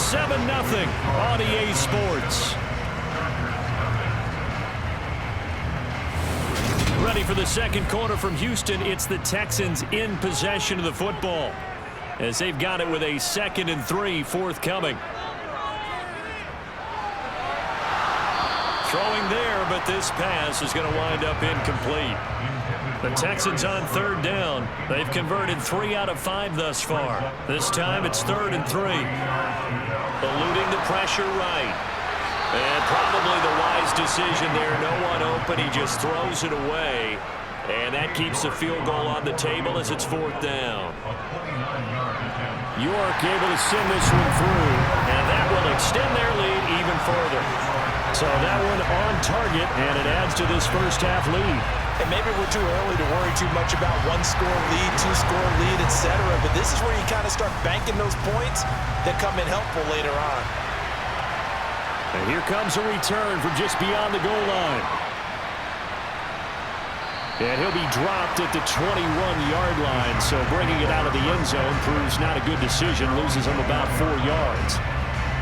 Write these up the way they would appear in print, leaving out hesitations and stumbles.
7-0 on EA Sports. Ready for the second quarter from Houston. It's the Texans in possession of the football as they've got it with a 2nd and 3 forthcoming. Throwing there, but this pass is going to wind up incomplete. The Texans on 3rd down. They've converted 3 out of 5 thus far. This time it's 3rd and 3. Eluding the pressure right. And probably the wise decision there. No one open. He just throws it away. And that keeps the field goal on the table as it's 4th down. York able to send this one through. And that will extend their lead even further. So that one on target, and it adds to this first half lead. And maybe we're too early to worry too much about 1-score lead, 2-score lead, etc. But this is where you kind of start banking those points that come in helpful later on. And here comes a return from just beyond the goal line. And he'll be dropped at the 21-yard line, so bringing it out of the end zone proves not a good decision, loses him about 4 yards.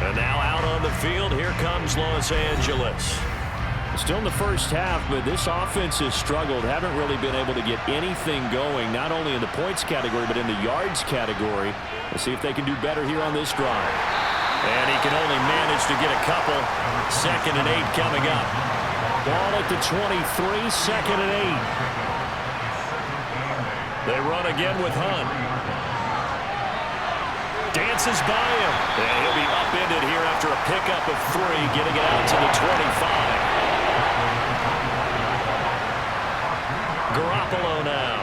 And now out on the field, here comes Los Angeles. Still in the first half, but this offense has struggled. Haven't really been able to get anything going, not only in the points category, but in the yards category. Let's see if they can do better here on this drive. And he can only manage to get a couple. 2nd and 8 coming up. Ball at the 23, 2nd and 8. They run again with Hunt. Dances by him. And he'll be upended here after a pickup of 3, getting it out to the 25. Garoppolo now.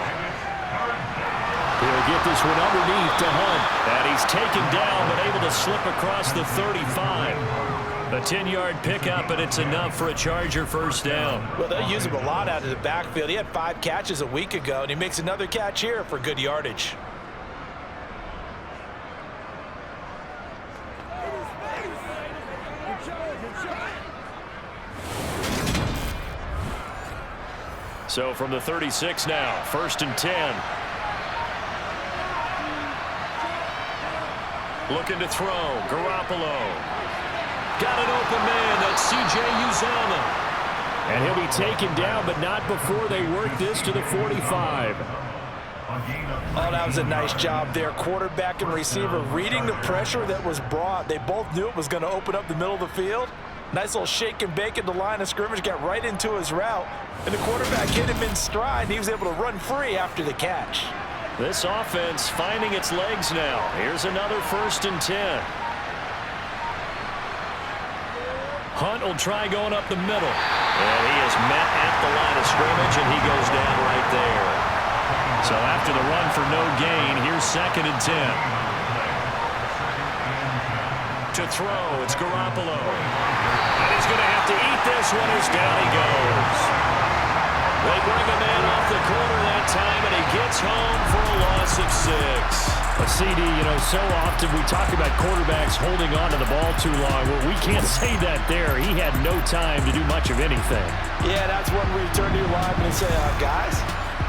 He'll get this one underneath to Hunt. And he's taken down, but able to slip across the 35. A 10-yard pickup, and it's enough for a Charger first down. Well, they'll use him a lot out of the backfield. He had 5 catches a week ago, and he makes another catch here for good yardage. So from the 36 now, 1st and 10. Looking to throw, Garoppolo. Got an open man, that's C.J. Uzomah. And he'll be taken down, but not before they work this to the 45. Oh, that was a nice job there. Quarterback and receiver reading the pressure that was brought. They both knew it was going to open up the middle of the field. Nice little shake and bake at the line of scrimmage, got right into his route. And the quarterback hit him in stride, and he was able to run free after the catch. This offense finding its legs now. Here's another 1st and 10. Hunt will try going up the middle. And he is met at the line of scrimmage, and he goes down right there. So after the run for no gain, here's 2nd and 10. To throw, it's Garoppolo. And he's going to have to eat this one as down he goes. They bring a man off the corner that time, and he gets home for a loss of 6. A CD, you know, so often we talk about quarterbacks holding on to the ball too long. Well, we can't say that there. He had no time to do much of anything. Yeah, that's when we turn to your lineman and say, guys,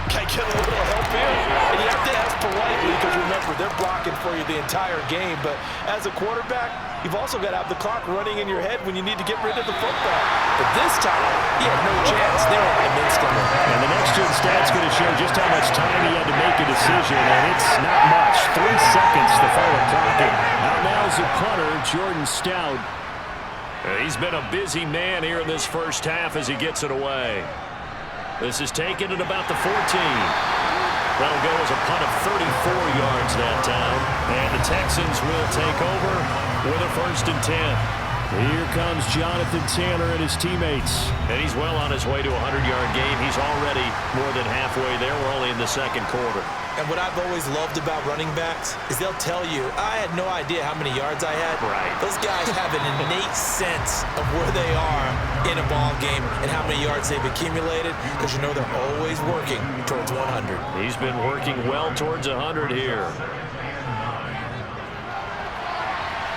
can I get a little help here? And you have to ask politely because, remember, they're blocking for you the entire game. But as a quarterback, you've also got to have the clock running in your head when you need to get rid of the football. But this time, he had no chance. They were him instantly. And the next gen stat's going to show just how much time he had to make a decision, and it's not much. 3 seconds to follow clocking. Out now is the punter, Jordan Stout. He's been a busy man here in this first half as he gets it away. This is taken at about the 14. That'll go as a punt of 34 yards that time. And the Texans will take over with a 1st and 10. Here comes Jonathan Taylor and his teammates. And he's well on his way to a 100-yard game. He's already more than halfway there. We're only in the 2nd quarter. And what I've always loved about running backs is they'll tell you, I had no idea how many yards I had. Right. Those guys have an innate sense of where they are in a ball game and how many yards they've accumulated because you know they're always working towards 100. He's been working well towards 100 here.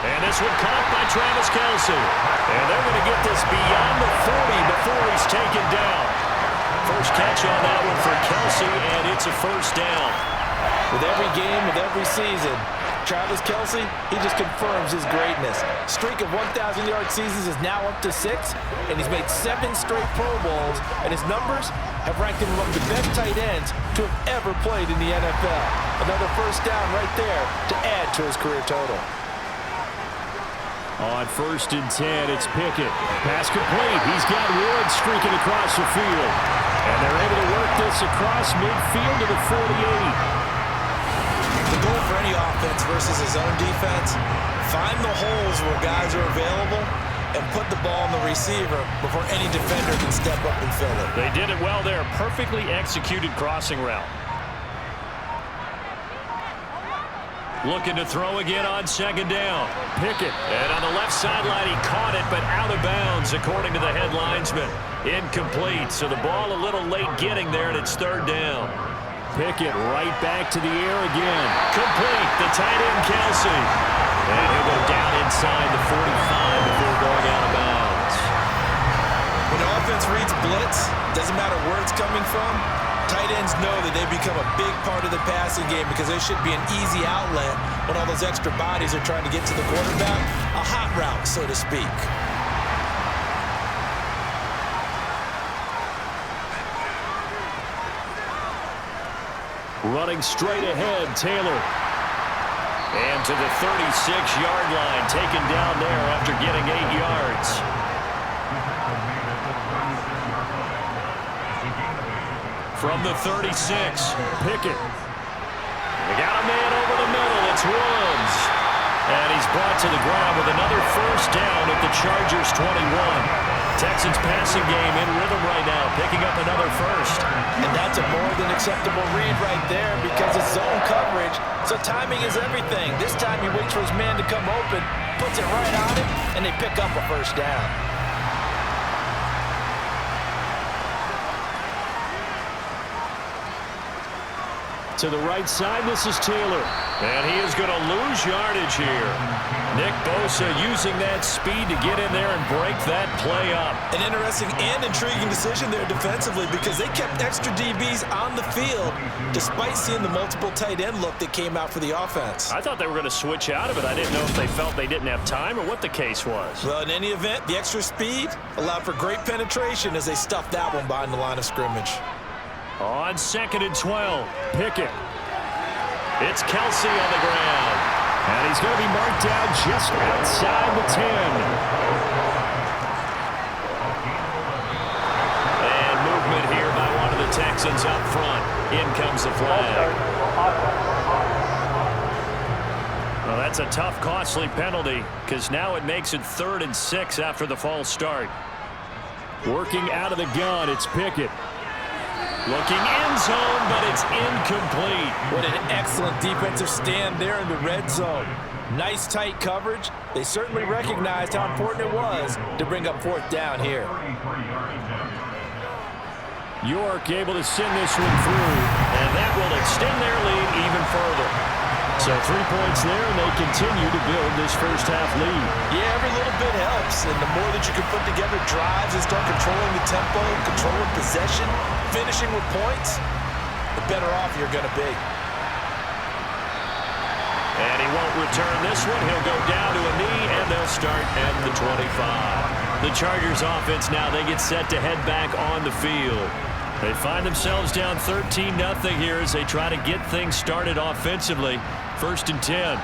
And this one caught by Travis Kelce. And they're going to get this beyond the 40 before he's taken down. First catch on that one for Kelce, and it's a 1st down. With every game, with every season, Travis Kelce, he just confirms his greatness. Streak of 1,000-yard seasons is now up to 6, and he's made 7 straight Pro Bowls, and his numbers have ranked him among the best tight ends to have ever played in the NFL. Another first down right there to add to his career total. On 1st and 10, it's Pickett. Pass complete. He's got Ward streaking across the field. And they're able to work this across midfield to the 48. The goal for any offense versus his own defense, find the holes where guys are available and put the ball on the receiver before any defender can step up and fill it. They did it well there. Perfectly executed crossing route. Looking to throw again on 2nd down. Pickett. And on the left sideline, he caught it, but out of bounds, according to the head linesman. Incomplete. So the ball a little late getting there, and it's 3rd down. Pickett right back to the air again. Complete. The tight end, Kelce. And he'll go down inside the 45 before going out of bounds. When the offense reads blitz, doesn't matter where it's coming from, tight ends know that they become a big part of the passing game because they should be an easy outlet when all those extra bodies are trying to get to the quarterback. A hot route, so to speak. Running straight ahead, Taylor. And to the 36-yard line, taken down there after getting 8 yards. From the 36, Pickett. They got a man over the middle. It's Woods. And he's brought to the ground with another first down at the Chargers' 21. Texans passing game in rhythm right now, picking up another first. And that's a more than acceptable read right there because it's zone coverage, so timing is everything. This time he waits for his man to come open, puts it right on him, and they pick up a first down. To the right side, this is Taylor. And he is going to lose yardage here. Nick Bosa using that speed to get in there and break that play up. An interesting and intriguing decision there defensively because they kept extra DBs on the field despite seeing the multiple tight end look that came out for the offense. I thought they were going to switch out of it. I didn't know if they felt they didn't have time or what the case was. Well, in any event, the extra speed allowed for great penetration as they stuffed that one behind the line of scrimmage. On 2nd and 12, Pickett. It's Kelce on the ground. And he's going to be marked down just outside the 10. And movement here by one of the Texans up front. In comes the flag. Well, that's a tough, costly penalty because now it makes it 3rd and 6 after the false start. Working out of the gun, it's Pickett. Looking end zone, but it's incomplete. What an excellent defensive stand there in the red zone. Nice tight coverage. They certainly recognized how important it was to bring up 4th down here. York able to send this one through, and that will extend their lead even further. So 3 points there, and they continue to build this first half lead. Yeah, every little bit helps, and the more that you can put together drives and start controlling the tempo, controlling possession, finishing with points, the better off you're going to be. And he won't return this one. He'll go down to a knee, and they'll start at the 25. The Chargers offense now, they get set to head back on the field. They find themselves down 13-0 here as they try to get things started offensively. 1st and 10.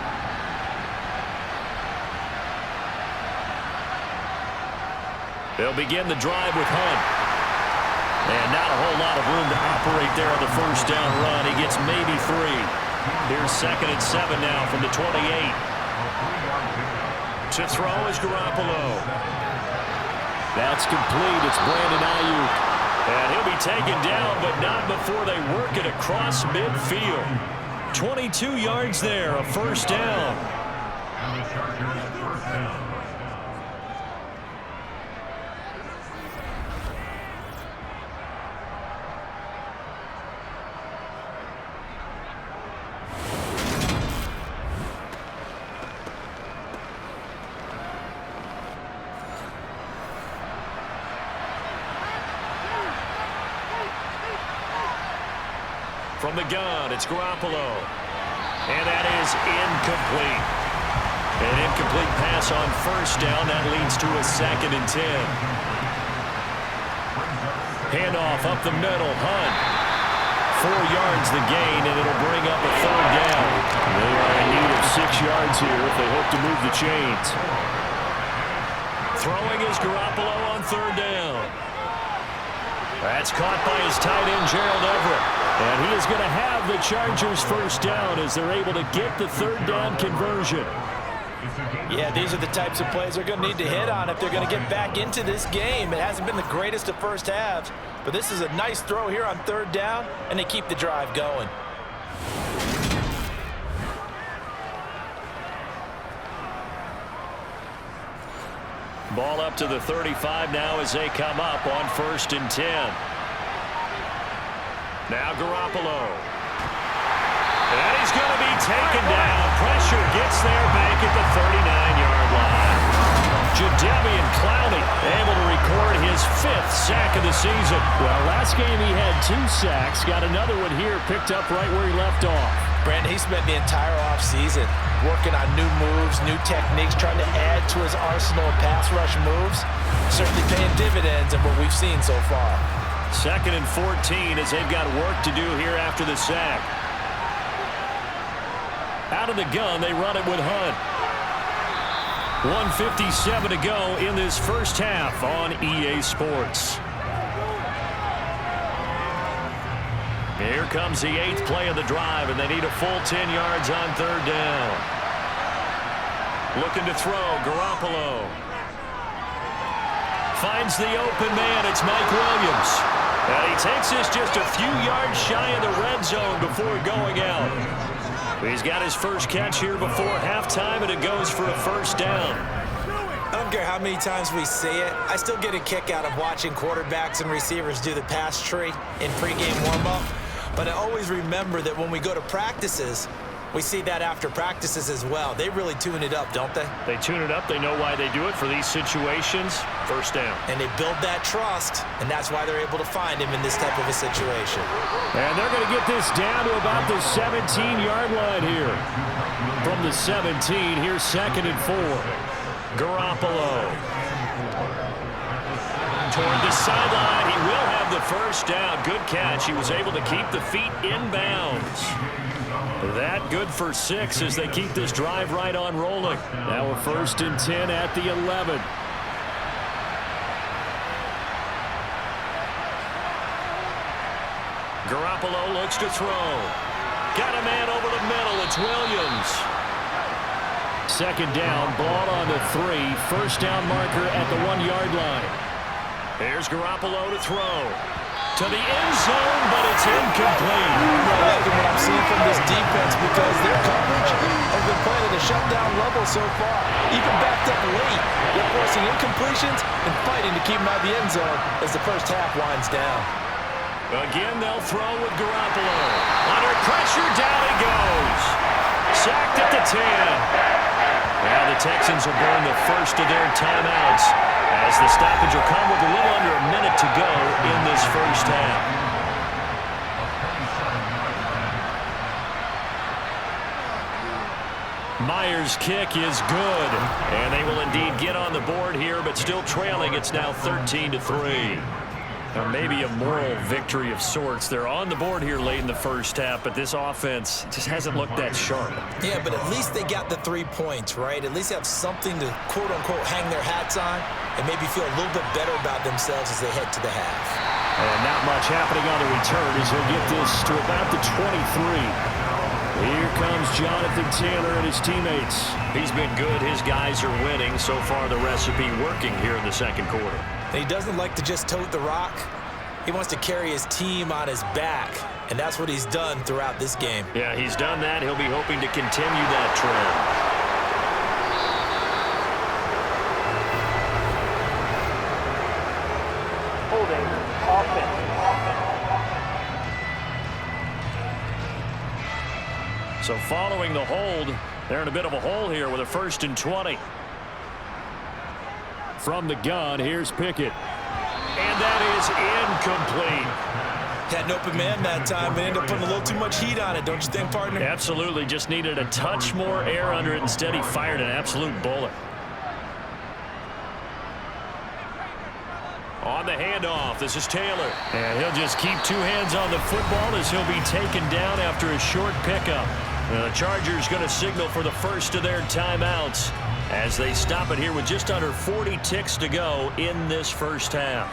They'll begin the drive with Hunt. And not a whole lot of room to operate there on the first down run. He gets maybe 3. Here's 2nd and 7 now from the 28. To throw is Garoppolo. That's complete. It's Brandon Ayuk. And he'll be taken down, but not before they work it across midfield. 22 yards there, a first down. From the gun, it's Garoppolo. And that is incomplete. An incomplete pass on first down. That leads to a 2nd and 10. Handoff up the middle. Hunt. 4 yards the gain, and it'll bring up a 3rd down. They are in need of 6 yards here if they hope to move the chains. Throwing is Garoppolo on 3rd down. That's caught by his tight end, Gerald Everett. And he is going to have the Chargers' 1st down as they're able to get the 3rd down conversion. Yeah, these are the types of plays they're going to need to hit on if they're going to get back into this game. It hasn't been the greatest of first halves, but this is a nice throw here on 3rd down, and they keep the drive going. Ball up to the 35 now as they come up on 1st and 10. Now Garoppolo. And he's going to be taken down. Pressure gets there back at the 39-yard line. Jadeveon Clowney able to record his 5th sack of the season. Well, last game he had 2 sacks. Got another one here picked up right where he left off. Brandon, he spent the entire offseason working on new moves, new techniques, trying to add to his arsenal of pass rush moves. Certainly paying dividends in what we've seen so far. 2nd and 14 as they've got work to do here after the sack. Out of the gun, they run it with Hunt. 1:57 to go in this first half on EA Sports. Here comes the 8th play of the drive, and they need a full 10 yards on 3rd down. Looking to throw, Garoppolo. Finds the open man, it's Mike Williams. And he takes this just a few yards shy of the red zone before going out. He's got his first catch here before halftime, and it goes for a 1st down. I don't care how many times we see it. I still get a kick out of watching quarterbacks and receivers do the pass tree in pregame warm-up. But I always remember that when we go to practices, we see that after practices as well. They really tune it up, don't they? They tune it up. They know why they do it for these situations. 1st down. And they build that trust, and that's why they're able to find him in this type of a situation. And they're going to get this down to about the 17-yard line here. From the 17, here's 2nd and 4. Garoppolo. Toward the sideline. He will have the 1st down. Good catch. He was able to keep the feet in bounds. That good for 6 as they keep this drive right on rolling. Now we're 1st and 10 at the 11. Garoppolo looks to throw. Got a man over the middle. It's Williams. 2nd down, ball on the 3. 1st down marker at the 1-yard line. Here's Garoppolo to throw. To the end zone, but it's incomplete. I'm liking what I'm seeing from this defense because their coverage has been playing at a shutdown level so far. Even backed up late, they're forcing incompletions and fighting to keep them out of the end zone as the first half winds down. Again, they'll throw with Garoppolo. Under pressure, down he goes. Sacked at the 10. Now the Texans will burn the first of their timeouts as the stoppage will come with a little under a minute to go in this first half. Myers' kick is good, and they will indeed get on the board here, but still trailing. It's now 13-3. Or maybe a moral victory of sorts. They're on the board here late in the first half, but this offense just hasn't looked that sharp. Yeah, but at least they got the 3 points, right? At least they have something to, quote-unquote, hang their hats on and maybe feel a little bit better about themselves as they head to the half. And not much happening on the return as he'll get this to about the 23. Here comes Jonathan Taylor and his teammates. He's been good. His guys are winning. So far, the recipe working here in the second quarter. And he doesn't like to just tote the rock. He wants to carry his team on his back, and that's what he's done throughout this game. Yeah, he's done that. He'll be hoping to continue that trend. Holding offense. So following the hold, they're in a bit of a hole here with a 1st and 20. From the gun, here's Pickett. And that is incomplete. Had an open man that time, but ended up putting a little too much heat on it, don't you think, partner? Absolutely. Just needed a touch more air under it. Instead, he fired an absolute bullet. On the handoff, this is Taylor. And he'll just keep two hands on the football as he'll be taken down after a short pickup. The Chargers going to signal for the first of their timeouts as they stop it here with just under 40 ticks to go in this first half.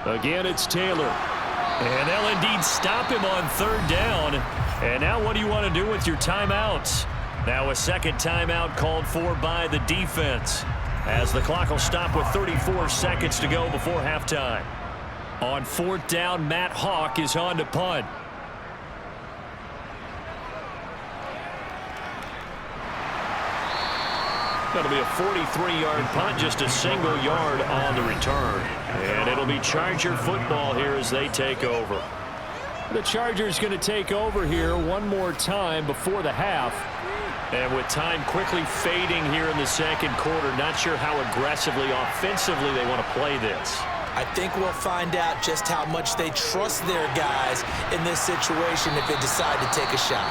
Again, it's Taylor. And they'll indeed stop him on third down. And now what do you want to do with your timeouts? Now a second timeout called for by the defense, as the clock will stop with 34 seconds to go before halftime. On fourth down, Matt Hawk is on to punt. That'll be a 43-yard punt, just a single yard on the return. And it'll be Charger football here as they take over. The Chargers going to take over here one more time before the half. And with time quickly fading here in the second quarter, not sure how aggressively, offensively they want to play this. I think we'll find out just how much they trust their guys in this situation if they decide to take a shot.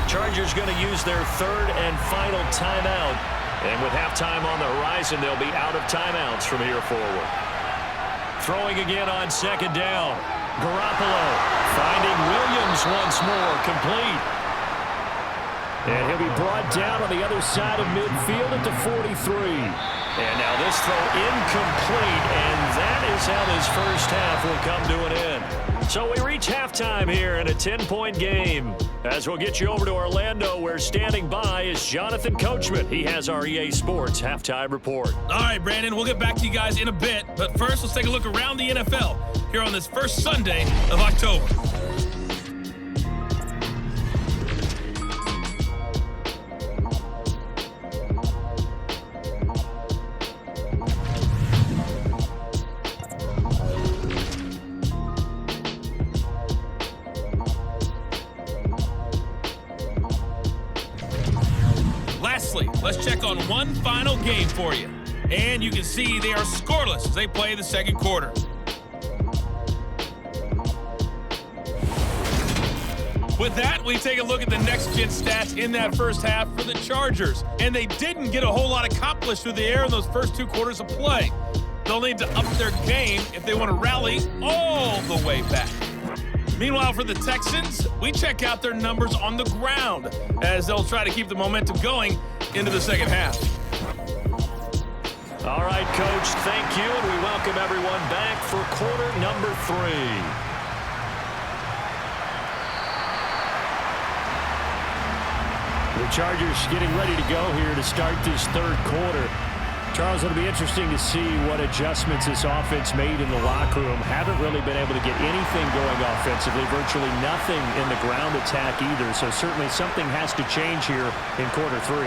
Chargers going to use their third and final timeout. And with halftime on the horizon, they'll be out of timeouts from here forward. Throwing again on second down. Garoppolo finding Williams once more, complete. And he'll be brought down on the other side of midfield at the 43. And now this throw incomplete, and that is how this first half will come to an end. So we reach halftime here in a 10-point game. As we'll get you over to Orlando, where standing by is Jonathan Coachman. He has our EA Sports halftime report. All right, Brandon, we'll get back to you guys in a bit. But first, let's take a look around the NFL here on this first Sunday of October. Let's check on one final game for you. And you can see they are scoreless as they play the second quarter. With that, we take a look at the next-gen stats in that first half for the Chargers. And they didn't get a whole lot accomplished through the air in those first two quarters of play. They'll need to up their game if they want to rally all the way back. Meanwhile, for the Texans, we check out their numbers on the ground as they'll try to keep the momentum going into the second half. All right, Coach, thank you, and we welcome everyone back for quarter number 3. The Chargers getting ready to go here to start this third quarter. Charles, it'll be interesting to see what adjustments this offense made in the locker room. Haven't really been able to get anything going offensively, virtually nothing in the ground attack either. So certainly something has to change here in quarter 3.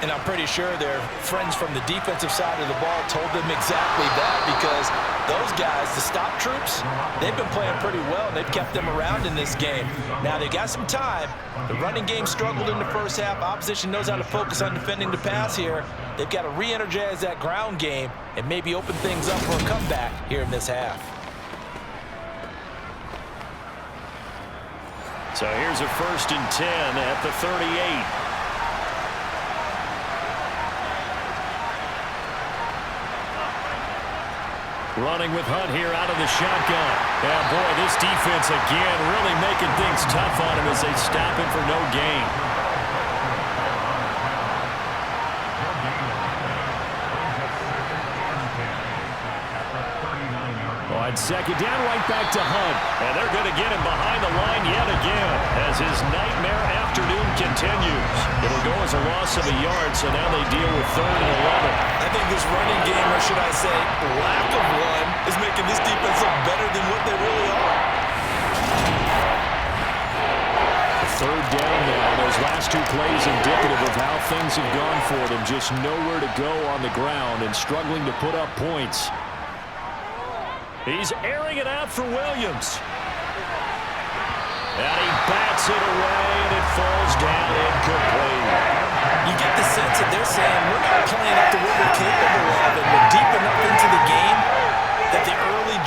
And I'm pretty sure their friends from the defensive side of the ball told them exactly that, because those guys, the stop troops, they've been playing pretty well, and they've kept them around in this game. Now, they got some time. The running game struggled in the first half. Opposition knows how to focus on defending the pass here. They've got to re-energize that ground game and maybe open things up for a comeback here in this half. So here's a 1st and 10 at the 38. Running with Hunt here out of the shotgun. Yeah, boy, this defense again really making things tough on him as they stop him for no gain. On second down, right back to Hunt. And they're going to get him behind the line yet again as his nightmare afternoon continues. It'll go as a loss of a yard, so now they deal with 3rd and 11. I think this running game, or should I say lack of one, is making this defense look better than what they really are. Third down now. Those last two plays indicative of how things have gone for them. Just nowhere to go on the ground and struggling to put up points. He's airing it out for Williams. And he bats it away, and it falls down incomplete. You get the sense that they're saying we're not playing up to what we're capable of, and we're deep enough into the game that the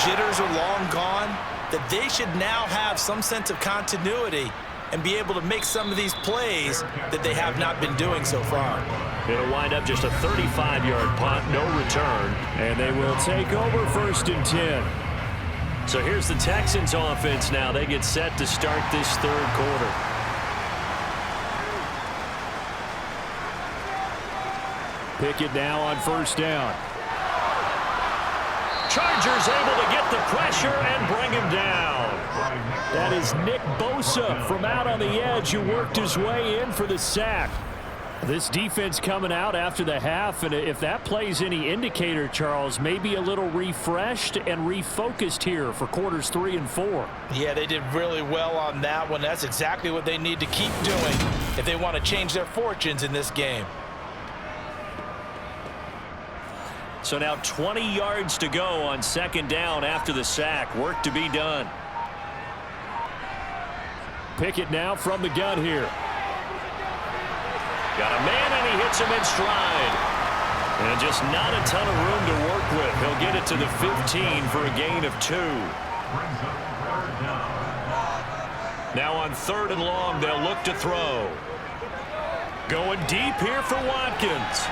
jitters are long gone, that they should now have some sense of continuity and be able to make some of these plays that they have not been doing so far. It'll wind up just a 35-yard punt, no return. And they will take over 1st and 10. So here's the Texans offense now. They get set to start this third quarter. Pickett now on 1st down. Chargers able to get the pressure and bring him down. That is Nick Bosa from out on the edge who worked his way in for the sack. This defense coming out after the half, and if that plays any indicator, Charles, maybe a little refreshed and refocused here for quarters 3 and 4. Yeah, they did really well on that one. That's exactly what they need to keep doing if they want to change their fortunes in this game. So now 20 yards to go on 2nd down after the sack. Work to be done. Pickett now from the gun here. Got a man, and he hits him in stride. And just not a ton of room to work with. He'll get it to the 15 for a gain of 2. Now on 3rd and long, they'll look to throw. Going deep here for Watkins.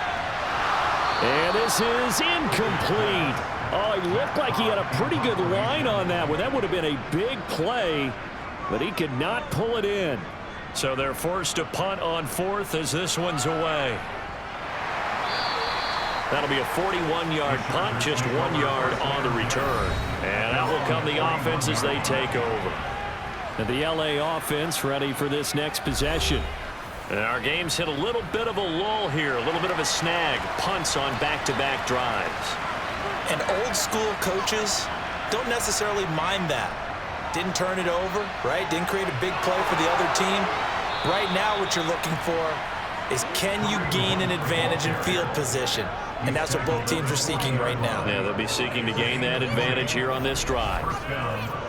And this is incomplete. Oh, he looked like he had a pretty good line on that one. That would have been a big play, but he could not pull it in. So they're forced to punt on 4th as this one's away. That'll be a 41-yard punt, just 1 yard on the return. And out will come the offense as they take over. And the LA offense ready for this next possession. And our game's hit a little bit of a lull here, a little bit of a snag. Punts on back-to-back drives. And old school coaches don't necessarily mind that. Didn't turn it over, right? Didn't create a big play for the other team. Right now what you're looking for is, can you gain an advantage in field position? And that's what both teams are seeking right now. Yeah, they'll be seeking to gain that advantage here on this drive.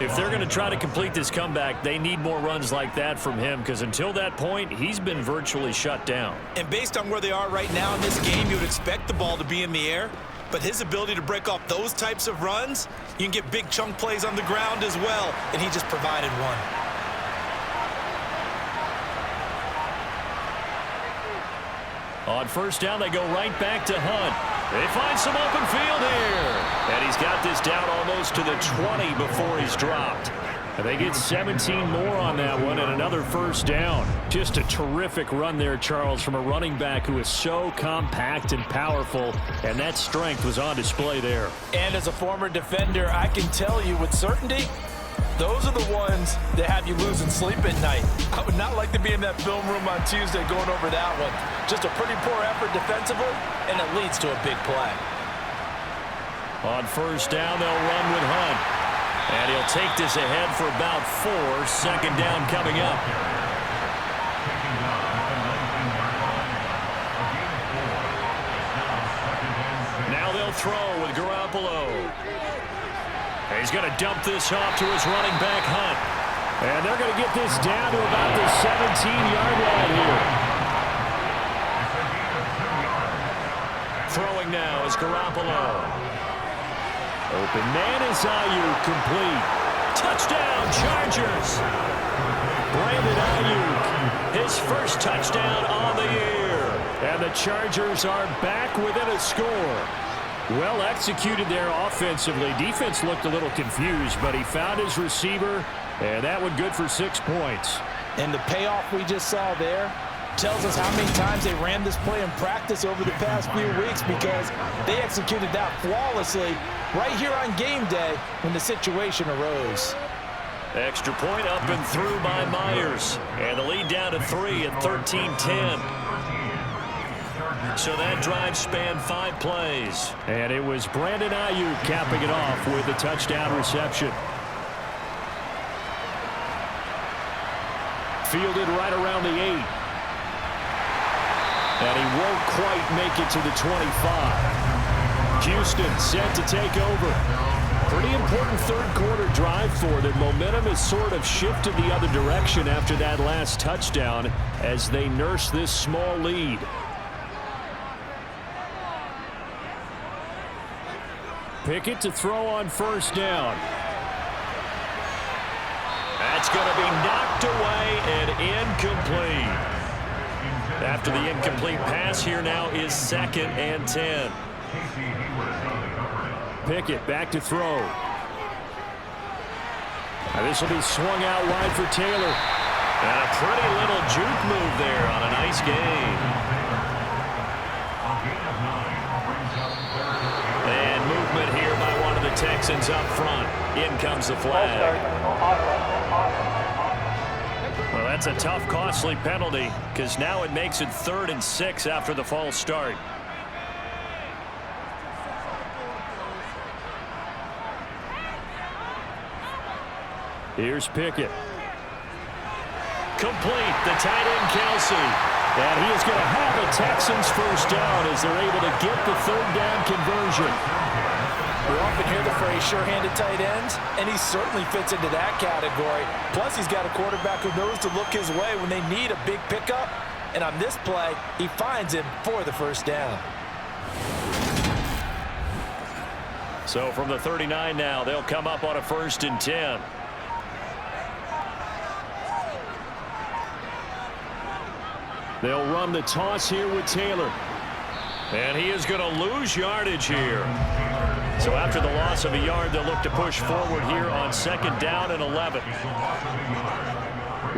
If they're going to try to complete this comeback, they need more runs like that from him, because until that point, he's been virtually shut down. And based on where they are right now in this game, you would expect the ball to be in the air. But his ability to break off those types of runs, you can get big chunk plays on the ground as well, and he just provided one. On 1st down, they go right back to Hunt. They find some open field here. And he's got this down almost to the 20 before he's dropped. And they get 17 more on that one and another 1st down. Just a terrific run there, Charles, from a running back who is so compact and powerful, and that strength was on display there. And as a former defender, I can tell you with certainty, those are the ones that have you losing sleep at night. I would not like to be in that film room on Tuesday going over that one. Just a pretty poor effort defensively, and it leads to a big play. On 1st down, they'll run with Hunt. And he'll take this ahead for about 4. 2nd down coming up. Now they'll throw with Garoppolo. He's going to dump this off to his running back, Hunt. And they're going to get this down to about the 17-yard line here. Throwing now is Garoppolo. Open man is Ayuk, complete. Touchdown, Chargers. Brandon Ayuk, His first touchdown on the year. and the Chargers are back within a score. Well executed there offensively. Defense looked a little confused, but he found his receiver, and that one good for 6 points. And the payoff we just saw there tells us how many times they ran this play in practice over the past few weeks, because they executed that flawlessly right here on game day when the situation arose. Extra point up and through by Myers. And the lead down to 3 at 13-10. So that drive spanned 5 plays. And it was Brandon Ayuk capping it off with a touchdown reception. Fielded right around the 8. And he won't quite make it to the 25. Houston set to take over. Pretty important third quarter drive for them. Momentum has sort of shifted the other direction after that last touchdown as they nurse this small lead. Pickett to throw on first down. That's going to be knocked away and incomplete. After the incomplete pass, here now is 2nd and 10. Pickett back to throw. And this will be swung out wide for Taylor. And a pretty little juke move there on a nice gain. And movement here by one of the Texans up front. In comes the flag. Well, that's a tough, costly penalty because now it makes it 3rd and 6 after the false start. Here's Pickett. Complete, the tight end, Kelsey. And he is going to have a Texans first down as they're able to get the 3rd down conversion. We often hear the phrase sure-handed tight ends, and he certainly fits into that category. Plus, he's got a quarterback who knows to look his way when they need a big pickup. And on this play, he finds him for the first down. So from the 39 now, they'll come up on a 1st and 10. They'll run the toss here with Taylor. And he is going to lose yardage here. So after the loss of a yard, they'll look to push forward here on 2nd down and 11.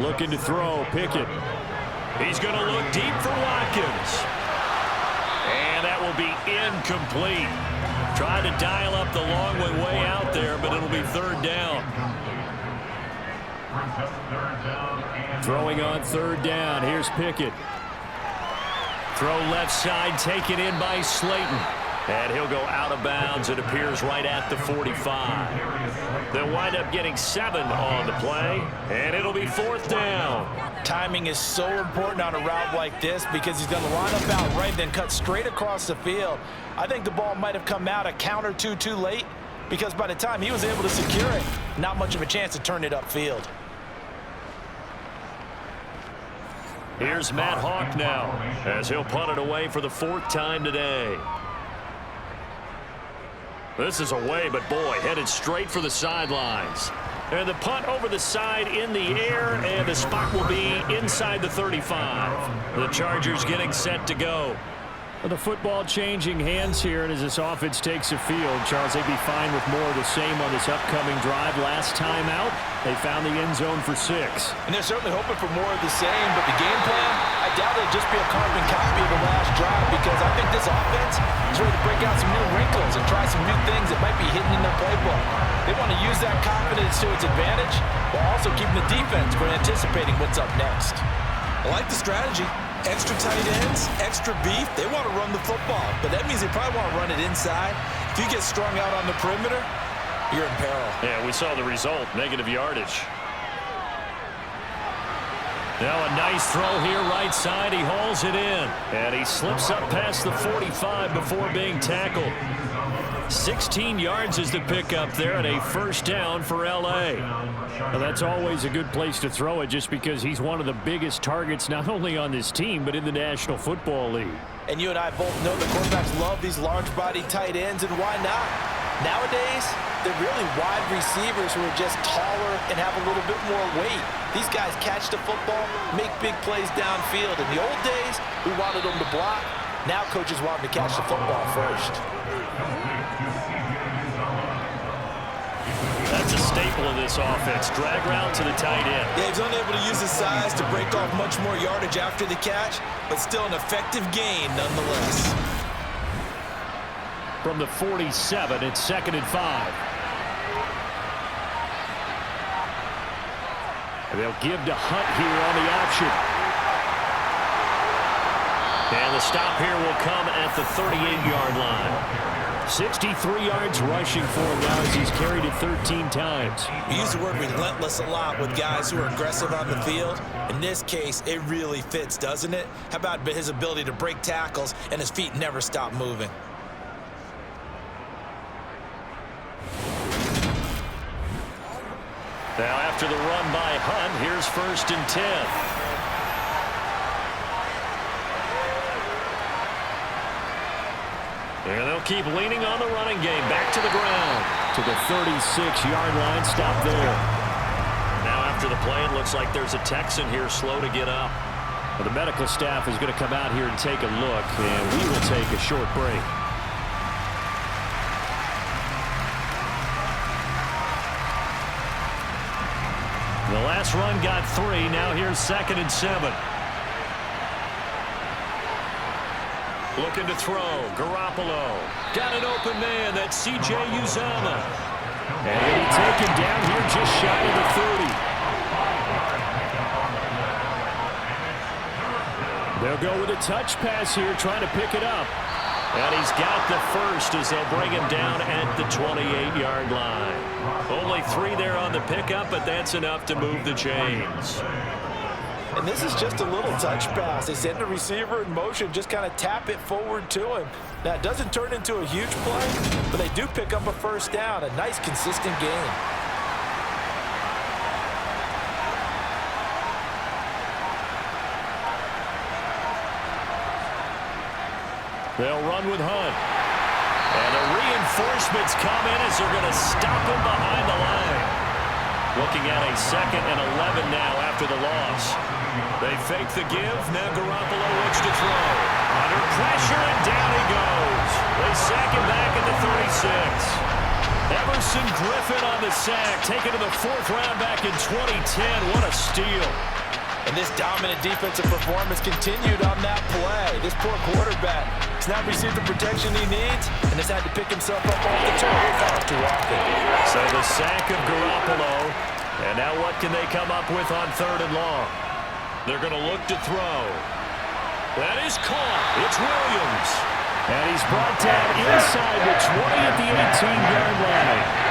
Looking to throw, Pickett. He's going to look deep for Watkins. And that will be incomplete. Tried to dial up the long way out there, but it'll be 3rd down. Throwing on 3rd down. Here's Pickett. Throw left side, taken in by Slayton. And he'll go out of bounds. It appears right at the 45. They'll wind up getting 7 on the play, and it'll be 4th down. Timing is so important on a route like this because he's going to line up out right, then cut straight across the field. I think the ball might have come out a count or two too late because by the time he was able to secure it, not much of a chance to turn it upfield. Here's Matt Hawk now as he'll punt it away for the 4th time today. This is away, but boy, headed straight for the sidelines. And the punt over the side in the air, and the spot will be inside the 35. The Chargers getting set to go. Well, the football changing hands here, and as this offense takes the field, Charles, they'd be fine with more of the same on this upcoming drive. Last time out, they found the end zone for 6. And they're certainly hoping for more of the same, but the game plan, I doubt it'll just be a carbon copy of the last drive because I think this offense is ready to break out some new wrinkles and try some new things that might be hidden in their playbook. They want to use that confidence to its advantage while also keeping the defense from anticipating what's up next. I like the strategy. Extra tight ends, extra beef. They want to run the football, but that means they probably want to run it inside. If you get strung out on the perimeter, you're in peril. Yeah, we saw the result, negative yardage. Now a nice throw here right side. He hauls it in, and he slips up past the 45 before being tackled. 16 yards is the pickup there, and a 1st down for L.A. Well, that's always a good place to throw it just because he's one of the biggest targets not only on this team but in the National Football League. And you and I both know the quarterbacks love these large-bodied tight ends, and why not? Nowadays, they're really wide receivers who are just taller and have a little bit more weight. These guys catch the football, make big plays downfield. In the old days, we wanted them to block. Now coaches want them to catch the football first. That's a staple of this offense. Drag route to the tight end. Yeah, he's unable to use his size to break off much more yardage after the catch, but still an effective gain nonetheless. From the 47, it's 2nd and 5. And they'll give to Hunt here on the option. And the stop here will come at the 38-yard line. 63 yards rushing for him now as he's carried it 13 times. We use the word relentless a lot with guys who are aggressive on the field. In this case, it really fits, doesn't it? How about his ability to break tackles and his feet never stop moving? Now after the run by Hunt, here's 1st and 10. And they'll keep leaning on the running game. Back to the ground. To the 36-yard line. Stop there. Now after the play, it looks like there's a Texan here slow to get up. Well, the medical staff is going to come out here and take a look, and we will take a short break. The last run got 3. Now here's 2nd and 7. Looking to throw. Garoppolo. Got an open man. That's C.J. Uzomah. And he'll be taken down here just shy of the 30. They'll go with a touch pass here, trying to pick it up. And he's got the first as they'll bring him down at the 28-yard line. Only 3 there on the pickup, but that's enough to move the chains. And this is just a little touch pass. They send the receiver in motion, just kind of tap it forward to him. Now, it doesn't turn into a huge play, but they do pick up a first down. A nice, consistent gain. They'll run with Hunt. And the reinforcements come in as they're going to stop him behind the line. Looking at a 2nd and 11 now after the loss. They fake the give. Now Garoppolo looks to throw. Under pressure, and down he goes. They sack him back at the 36. Everson Griffin on the sack. Taken to the 4th round back in 2010. What a steal. And this dominant defensive performance continued on that play. This poor quarterback has not received the protection he needs and has had to pick himself up off the turf after walking. So the sack of Garoppolo. And now what can they come up with on 3rd and long? They're going to look to throw. That is caught. It's Williams. And he's brought down inside the 20 at the 18-yard line.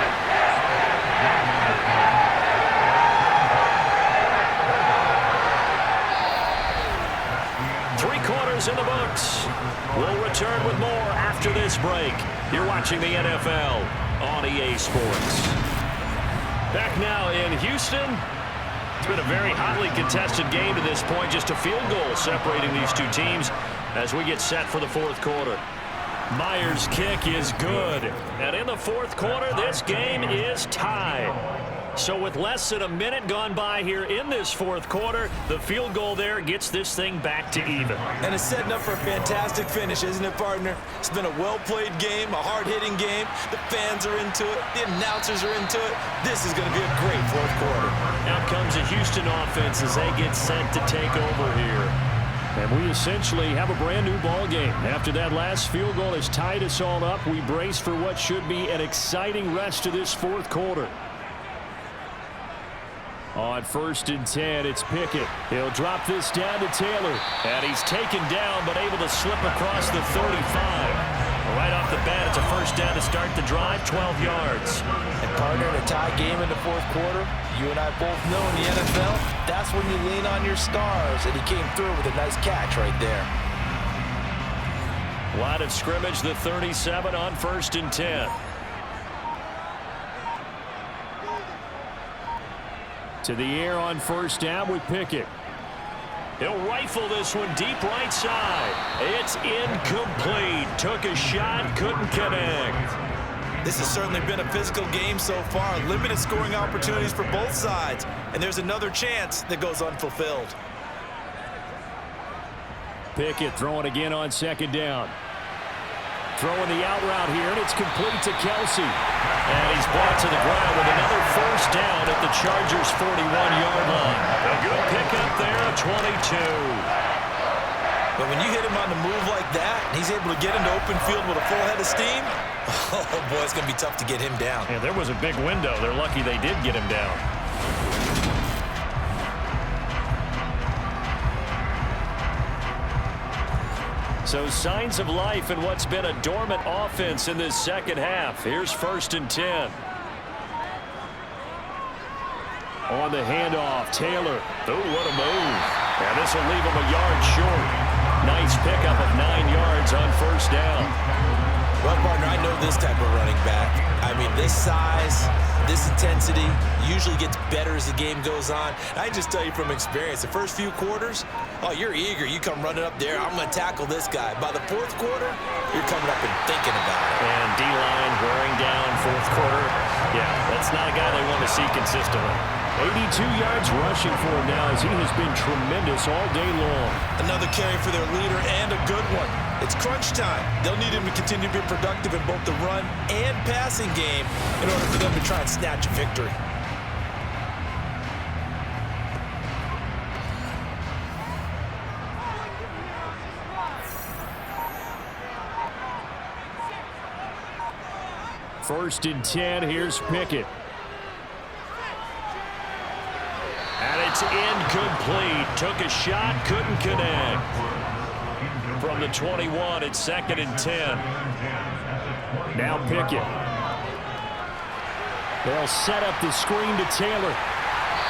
In the books. We'll return with more after this break. You're watching the NFL on EA Sports. Back now in Houston. It's been a very hotly contested game to this point. Just a field goal separating these two teams as we get set for the 4th quarter. Myers' kick is good. And in the 4th quarter, this game is tied. So with less than a minute gone by here in this 4th quarter, the field goal there gets this thing back to even. And it's setting up for a fantastic finish, isn't it, partner? It's been a well-played game, a hard-hitting game. The fans are into it. The announcers are into it. This is going to be a great 4th quarter. Out comes the Houston offense as they get set to take over here. And we essentially have a brand new ball game. After that last field goal has tied us all up, we brace for what should be an exciting rest of this 4th quarter. On 1st and 10, it's Pickett. He'll drop this down to Taylor. And he's taken down, but able to slip across the 35. Right off the bat, it's a first down to start the drive, 12 yards. And partner, in a tie game in the 4th quarter, you and I both know in the NFL, that's when you lean on your stars. And he came through with a nice catch right there. Line of scrimmage, the 37 on 1st and 10. To the air on 1st down with Pickett. He'll rifle this one deep right side. It's incomplete. Took a shot, couldn't connect. This has certainly been a physical game so far. Limited scoring opportunities for both sides. And there's another chance that goes unfulfilled. Pickett throwing again on 2nd down. Throwing the out route here, and it's complete to Kelsey. And he's brought to the ground with another first down at the Chargers' 41-yard line. A good pickup there, 22. But when you hit him on the move like that, and he's able to get into open field with a full head of steam, oh boy, it's going to be tough to get him down. Yeah, there was a big window. They're lucky they did get him down. So signs of life in what's been a dormant offense in this 2nd half. Here's 1st and 10. On the handoff, Taylor. Oh, what a move. And this will leave him a yard short. Nice pickup of 9 yards on 1st down. Well, partner, I know this type of running back. I mean, this size, this intensity usually gets better as the game goes on. I can just tell you from experience, the first few quarters, oh, you're eager. You come running up there, I'm going to tackle this guy. By the fourth quarter, you're coming up and thinking about it. And D-line wearing down fourth quarter. Yeah, that's not a guy they want to see consistently. 82 yards rushing for him now as he has been tremendous all day long. Another carry for their leader and a good one. It's crunch time. They'll need him to continue to be productive in both the run and passing game in order for them to try and snatch a victory. First and 10, here's Pickett. And it's incomplete. Took a shot, couldn't connect. From the 21, it's 2nd and 10. Now Pickett. They'll set up the screen to Taylor.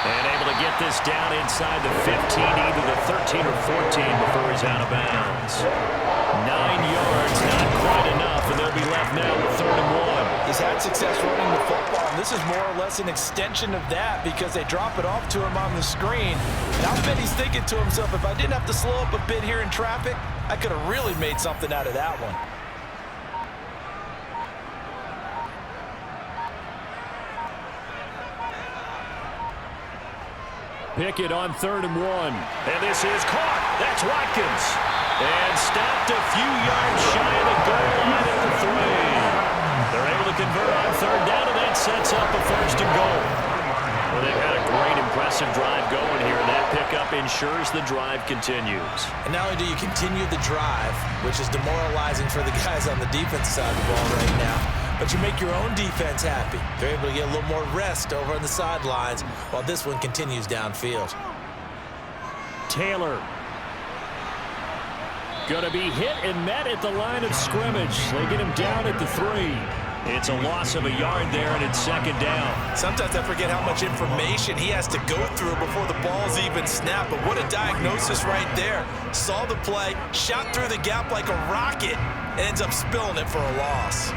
And able to get this down inside the 15, either the 13 or 14 before he's out of bounds. 9 yards, not quite enough, and they'll be left now with 3rd and 1. He's had success running the football, and this is more or less an extension of that because they drop it off to him on the screen. And I bet he's thinking to himself, if I didn't have to slow up a bit here in traffic, I could have really made something out of that one. Pickett on 3rd and 1. And this is caught. That's Watkins. And stopped a few yards shy of the goal line at the 3. They're able to convert on 3rd down, and that sets up a 1st and goal. Well, they've had a great, impressive drive going here, and that pickup ensures the drive continues. And not only do you continue the drive, which is demoralizing for the guys on the defense side of the ball right now, but you make your own defense happy. They're able to get a little more rest over on the sidelines while this one continues downfield. Taylor. Going to be hit and met at the line of scrimmage. They get him down at the 3. It's a loss of a yard there, and it's 2nd down. Sometimes I forget how much information he has to go through before the ball's even snapped. But what a diagnosis right there. Saw the play, shot through the gap like a rocket, and ends up spilling it for a loss.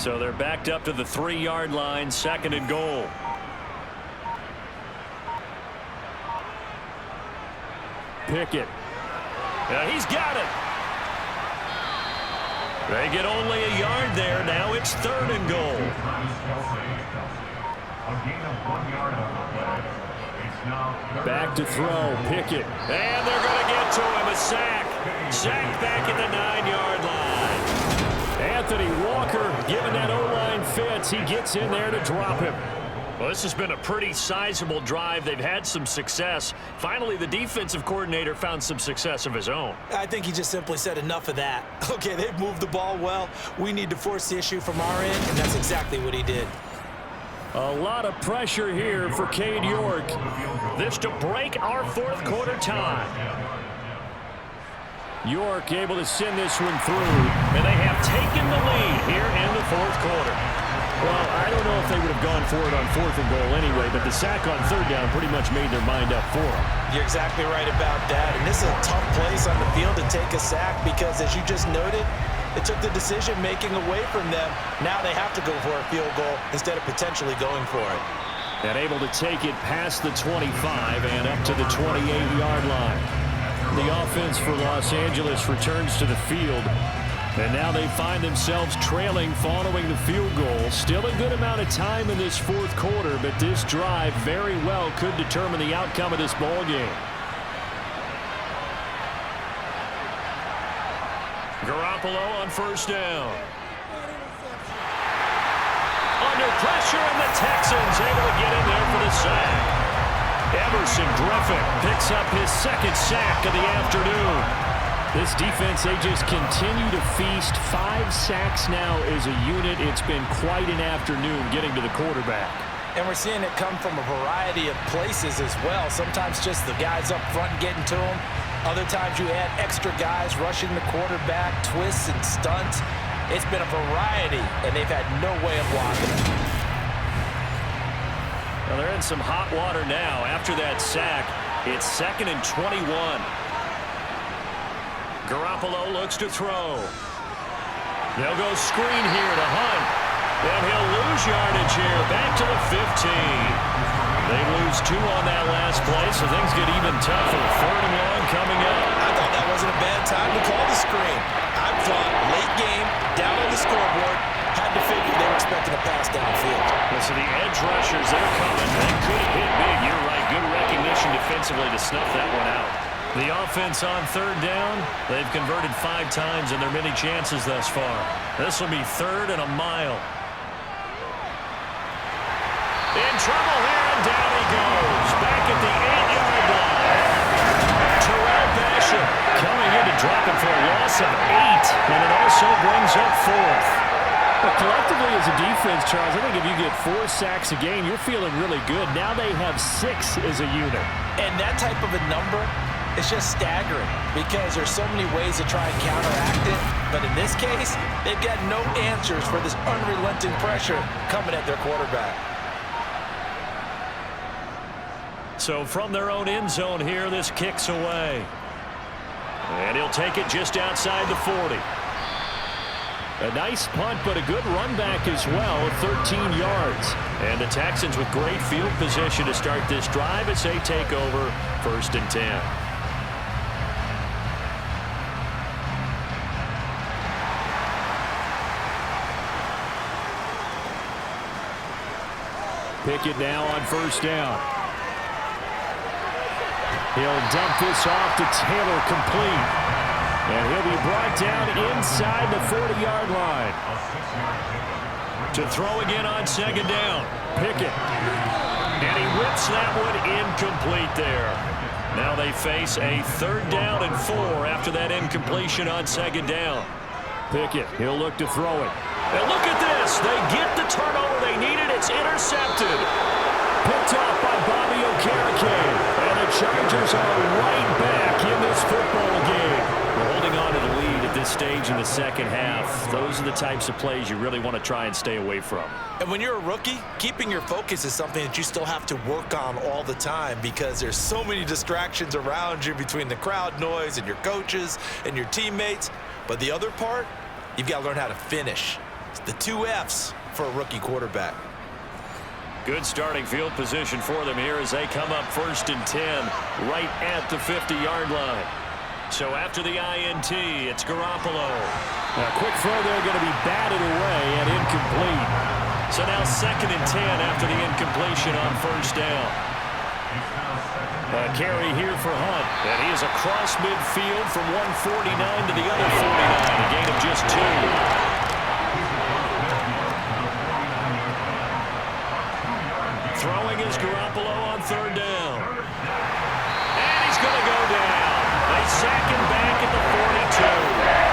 So they're backed up to the 3-yard line, 2nd and goal. Pickett. Yeah, he's got it. They get only a yard there. Now it's 3rd and goal. Back to throw. Pickett. And they're going to get to him. A sack. Sack back at the 9-yard line. Anthony Walker giving that O-line fits. He gets in there to drop him. Well, this has been a pretty sizable drive. They've had some success. Finally, the defensive coordinator found some success of his own. I think he just simply said enough of that. Okay, they've moved the ball well. We need to force the issue from our end, and that's exactly what he did. A lot of pressure here for Cade York. This to break our 4th quarter tie. York able to send this one through. And they have taken the lead here in the 4th quarter. Well, I don't know if they would have gone for it on 4th and goal anyway, but the sack on 3rd down pretty much made their mind up for them. You're exactly right about that. And this is a tough place on the field to take a sack because, as you just noted, it took the decision-making away from them. Now they have to go for a field goal instead of potentially going for it. And able to take it past the 25 and up to the 28-yard line. The offense for Los Angeles returns to the field. And now they find themselves trailing following the field goal. Still a good amount of time in this 4th quarter, but this drive very well could determine the outcome of this ball game. Garoppolo on 1st down. Under pressure, and the Texans able to get in there for the sack. Emerson Griffin picks up his 2nd sack of the afternoon. This defense, they just continue to feast. 5 sacks now as a unit. It's been quite an afternoon getting to the quarterback. And we're seeing it come from a variety of places as well. Sometimes just the guys up front getting to him. Other times you add extra guys rushing the quarterback, twists and stunts. It's been a variety, and they've had no way of blocking it. Well, they're in some hot water now. After that sack, it's 2nd and 21. Garoppolo looks to throw. They'll go screen here to Hunt. And he'll lose yardage here. Back to the 15. They lose 2 on that last play, so things get even tougher. 3rd and long coming up. I thought that wasn't a bad time to call the screen. I thought late game, down on the scoreboard, had to figure they were expecting a pass downfield. So the edge rushers, they're coming. They could have hit big. You're right. Good recognition defensively to snuff that one out. The offense on 3rd down, they've converted 5 times in their many chances thus far. This will be 3rd and a mile. In trouble here, and down he goes. Back at the 8-yard line. Terrell Basham coming in to drop it for a loss of 8, and it also brings up 4th. But collectively as a defense, Charles, I think if you get 4 sacks a game, you're feeling really good. Now they have 6 as a unit. And that type of a number is just staggering because there's so many ways to try and counteract it. But in this case, they've got no answers for this unrelenting pressure coming at their quarterback. So from their own end zone here, this kicks away. And he'll take it just outside the 40. A nice punt, but a good run back as well, 13 yards. And the Texans with great field position to start this drive as they take over 1st and 10. Pickett now on 1st down. He'll dump this off to Taylor, complete. And he'll be brought down inside the 40-yard line. To throw again on 2nd down. Pickett. And he whips that one incomplete there. Now they face a 3rd down and 4 after that incompletion on 2nd down. Pickett, he'll look to throw it. And look at this. They get the turnover they needed. It's intercepted. Picked off by Bobby Okereke. And the Chargers are right back in this football game. We're holding on to the lead at this stage in the 2nd half. Those are the types of plays you really want to try and stay away from. And when you're a rookie, keeping your focus is something that you still have to work on all the time because there's so many distractions around you between the crowd noise and your coaches and your teammates. But the other part, you've got to learn how to finish. It's the 2 F's for a rookie quarterback. Good starting field position for them here as they come up 1st and 10 right at the 50-yard line. So after the INT, it's Garoppolo. A quick throw there going to be batted away and incomplete. So now 2nd and 10 after the incompletion on 1st down. A carry here for Hunt. And he is across midfield from 149 to the other 49. A gain of just 2. Throwing is Garoppolo on 3rd down. And he's going to go down. They sack him back at the 42.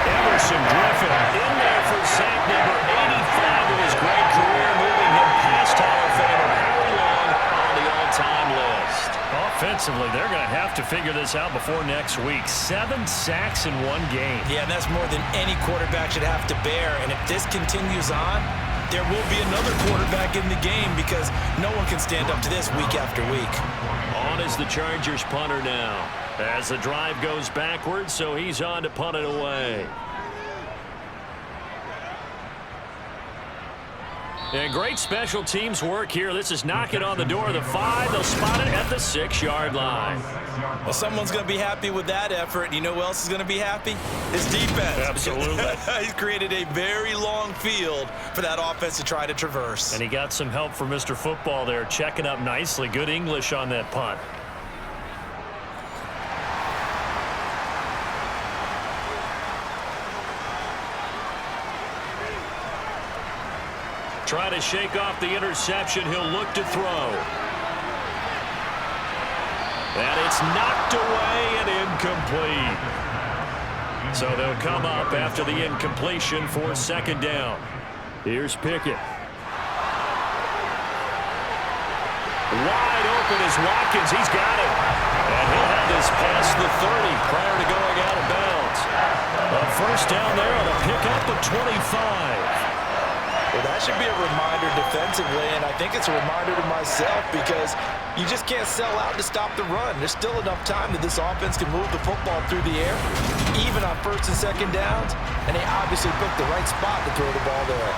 Emerson Griffin in there for sack number 85 of his great career, moving him past Hall of Famer Howie Long on the all-time list. Offensively, they're going to have to figure this out before next week. 7 sacks in 1 game. Yeah, and that's more than any quarterback should have to bear. And if this continues on, there will be another quarterback in the game because no one can stand up to this week after week. On is the Chargers punter now as the drive goes backwards, so he's on to punt it away. And great special teams work here. This is knocking on the door of the 5. They'll spot it at the 6-yard line. Well, someone's going to be happy with that effort. You know who else is going to be happy? His defense. Absolutely. He's created a very long field for that offense to try to traverse. And he got some help from Mr. Football there, checking up nicely. Good English on that punt. Try to shake off the interception. He'll look to throw. And it's knocked away and incomplete. So they'll come up after the incompletion for 2nd down. Here's Pickett. Wide open is Watkins. He's got it. And he'll have this past the 30 prior to going out of bounds. A 1st down there on a pickup of 25. Well, that should be a reminder defensively, and I think it's a reminder to myself because you just can't sell out to stop the run. There's still enough time that this offense can move the football through the air, even on first and second downs, and they obviously picked the right spot to throw the ball there.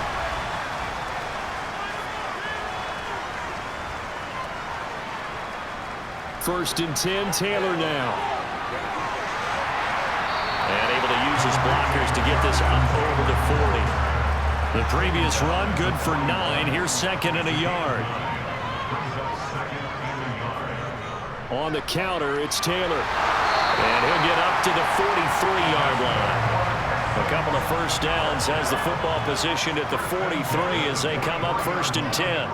First and 10, Taylor now. And able to use his blockers to get this up over the 40. The previous run, good for 9. Here's second and a yard. On the counter, it's Taylor. And he'll get up to the 43-yard line. A couple of first downs has the football positioned at the 43 as they come up first and 10.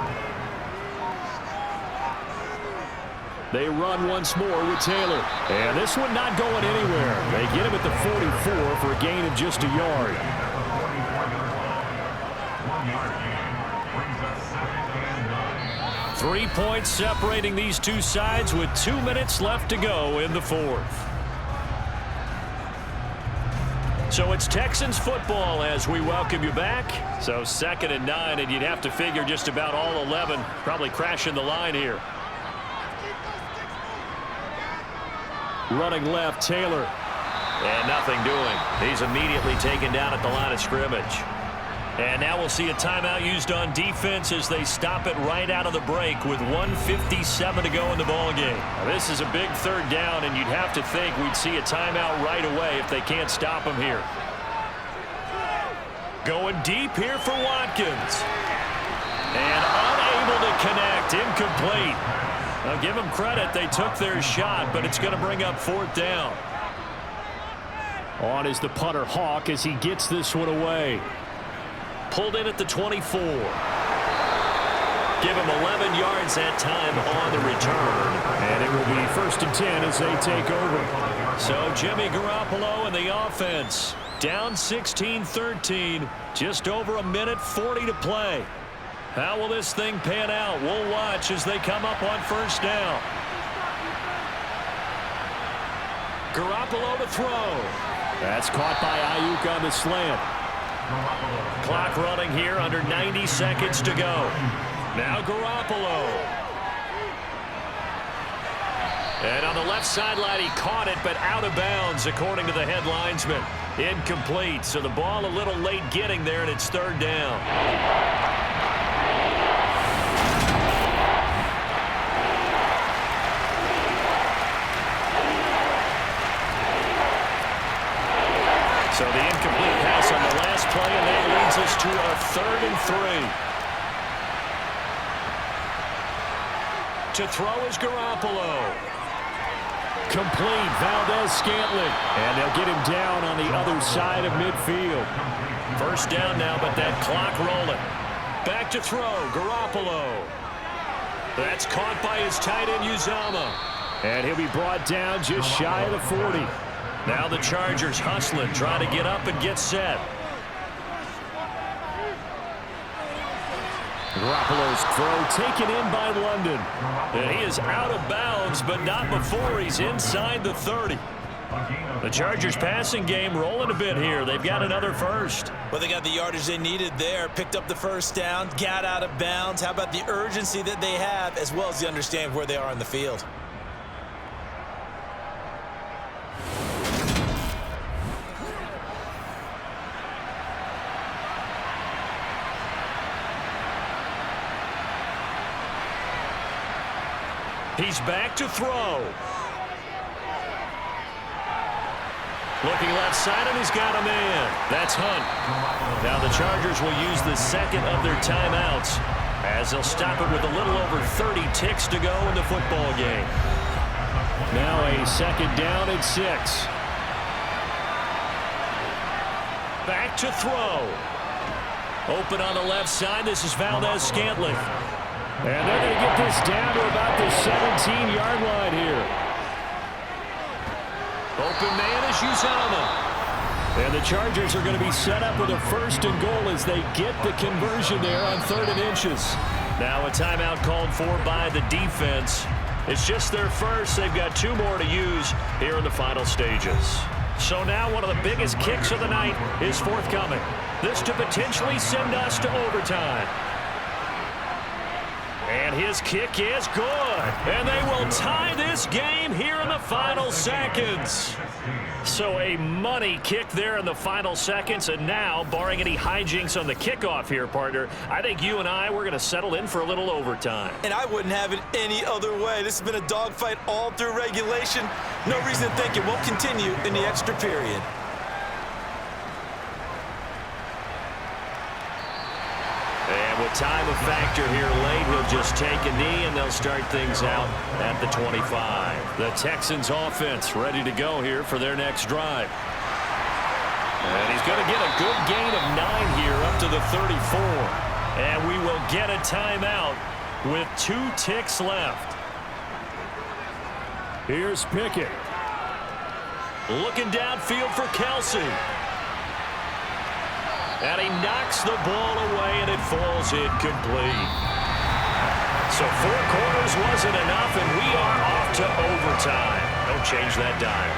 They run once more with Taylor. And this one not going anywhere. They get him at the 44 for a gain of just a yard. 3 points separating these two sides with 2 minutes left to go in the fourth. So it's Texans football as we welcome you back. So 2nd and 9, and you'd have to figure just about all 11 probably crashing the line here. Running left, Taylor. And nothing doing. He's immediately taken down at the line of scrimmage. And now we'll see a timeout used on defense as they stop it right out of the break with 1:57 to go in the ballgame. Now, this is a big third down, and you'd have to think we'd see a timeout right away if they can't stop him here. Going deep here for Watkins. And unable to connect. Incomplete. Now, give them credit. They took their shot, but it's going to bring up 4th down. On is the punter Hawk as he gets this one away. Pulled in at the 24. Give him 11 yards that time on the return. And it will be 1st and 10 as they take over. So Jimmy Garoppolo and the offense down 16-13. Just over 1:40 to play. How will this thing pan out? We'll watch as they come up on 1st down. Garoppolo to throw. That's caught by Ayuk on the slant. Clock running here, under 90 seconds to go. Now Garoppolo. And on the left sideline, he caught it, but out of bounds, according to the head linesman. Incomplete, so the ball a little late getting there, and it's 3rd down. So the incomplete pass on the last play, and that leads us to a 3rd and 3. To throw is Garoppolo. Complete, Valdez-Scantling. And they'll get him down on the other side of midfield. 1st down now, but that clock rolling. Back to throw, Garoppolo. That's caught by his tight end, Uzama. And he'll be brought down just shy of the 40. Now the Chargers hustling, trying to get up and get set. Garoppolo's throw taken in by London. And he is out of bounds, but not before he's inside the 30. The Chargers passing game rolling a bit here. They've got another first. Well, they got the yardage they needed there. Picked up the 1st down, got out of bounds. How about the urgency that they have, as well as the understand where they are in the field? He's back to throw. Looking left side, and he's got a man. That's Hunt. Now the Chargers will use the 2nd of their timeouts as they'll stop it with a little over 30 ticks to go in the football game. Now a 2nd down and 6. Back to throw. Open on the left side. This is Valdez-Scantling. And they're going to get this down to about the 17-yard line here. Open man is Uzama. And the Chargers are going to be set up with a 1st and goal as they get the conversion there on 3rd and inches. Now a timeout called for by the defense. It's just their first. They've got 2 more to use here in the final stages. So now one of the biggest kicks of the night is forthcoming. This to potentially send us to overtime. And his kick is good. And they will tie this game here in the final seconds. So a money kick there in the final seconds. And now, barring any hijinks on the kickoff here, partner, I think you and I, we're going to settle in for a little overtime. And I wouldn't have it any other way. This has been a dogfight all through regulation. No reason to think it won't continue in the extra period. And with time a factor here late, he'll just take a knee, and they'll start things out at the 25. The Texans offense ready to go here for their next drive. And he's going to get a good gain of 9 here up to the 34. And we will get a timeout with 2 ticks left. Here's Pickett. Looking downfield for Kelsey. And he knocks the ball away, and it falls incomplete. So 4 quarters wasn't enough, and we are off to overtime. Don't change that dime.